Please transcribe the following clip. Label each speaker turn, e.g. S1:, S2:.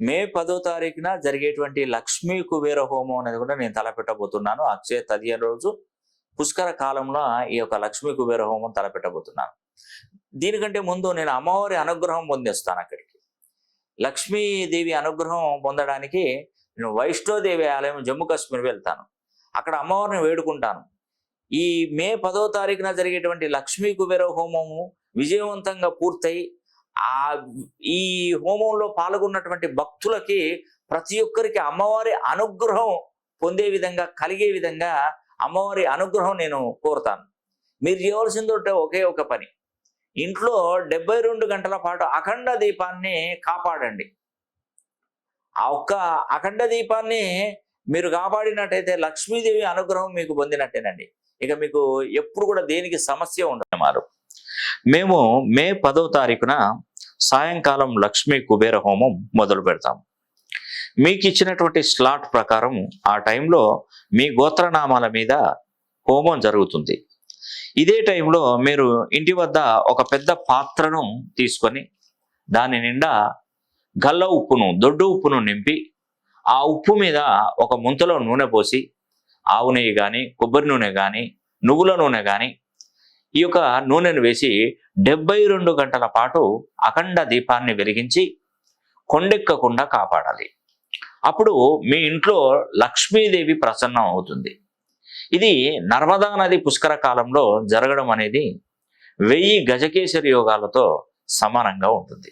S1: మే 10వ తారీఖున జరిగేటువంటి లక్ష్మీ కుబేర హోమం అనేది కూడా నేను తలపెట్టబోతున్నాను. అక్షయ తదియ రోజు పుష్కర కాలంలో ఈ యొక్క లక్ష్మీ కుబేర హోమం తలపెట్టబోతున్నాను. దీనికంటే ముందు నేను అమ్మవారి అనుగ్రహం పొందేస్తాను. అక్కడికి లక్ష్మీదేవి అనుగ్రహం పొందడానికి నేను వైష్ణోదేవి ఆలయం జమ్మూ కాశ్మీర్ వెళ్తాను. అక్కడ అమ్మవారిని వేడుకుంటాను. ఈ మే 10వ తారీఖున జరిగేటువంటి లక్ష్మీ కుబేర హోమము విజయవంతంగా పూర్తయి ఈ హోమంలో పాల్గొన్నటువంటి భక్తులకి ప్రతి ఒక్కరికి అమ్మవారి అనుగ్రహం పొందే విధంగా కలిగే విధంగా అమ్మవారి అనుగ్రహం నేను కోరుతాను. మీరు చేయవలసింది ఒకే ఒక పని, ఇంట్లో 72 గంటల పాటు అఖండ దీపాన్ని కాపాడండి. ఆ ఒక్క అఖండ దీపాన్ని మీరు కాపాడినట్టయితే లక్ష్మీదేవి అనుగ్రహం మీకు పొందినట్టేనండి. ఇక మీకు ఎప్పుడు కూడా దేనికి సమస్య ఉండదు. మేము మే 10వ తారీఖున సాయంకాలం లక్ష్మీ కుబేర హోమం మొదలు పెడతాం. మీకు ఇచ్చినటువంటి స్లాట్ ప్రకారం ఆ టైంలో మీ గోత్రనామాల మీద హోమం జరుగుతుంది. ఇదే టైంలో మీరు ఇంటి వద్ద ఒక పెద్ద పాత్రను తీసుకొని దాని నిండా గల్ల ఉప్పును, దొడ్డు ఉప్పును నింపి ఆ ఉప్పు మీద ఒక ముంతలో నూనె పోసి ఆవు నెయ్యి కానీ, కొబ్బరి నూనె కానీ, నువ్వుల నూనె కానీ ఈ యొక్క నూనెను వేసి 72 గంటల పాటు అఖండ దీపాన్ని వెలిగించి కొండెక్కకుండా కాపాడాలి. అప్పుడు మీ ఇంట్లో లక్ష్మీదేవి ప్రసన్నం అవుతుంది. ఇది నర్మదా నది పుష్కర కాలంలో జరగడం అనేది 1000 గజకేసరి యోగాలతో సమానంగా ఉంటుంది.